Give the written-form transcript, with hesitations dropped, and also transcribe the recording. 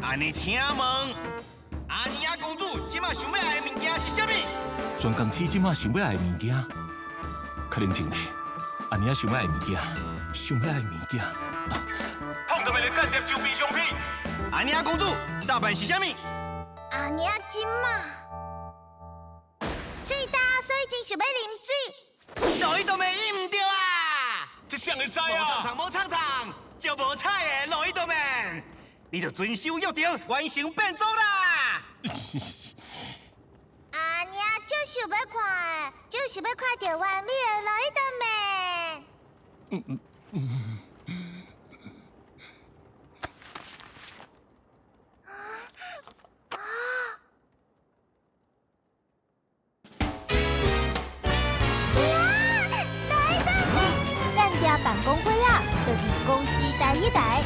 安尼请问，阿尼亚公主即马想要爱的物件是啥物？全公司即马想要爱的物件，可能真嘞。安尼亚想要爱的物件，想要爱的物件。碰到的间谍周边商品。阿尼亚公主答案是啥物？阿尼亚金嘛，水大，所以真想要啉水。路易多美伊唔对啊！这谁会知无啊？唱无唱唱，就无彩的路易多美，你就遵守约定，完成变奏啦！阿尼亚就想要看，就想要看到完美的路易多美。干掉办公会啊，就是公司第一台。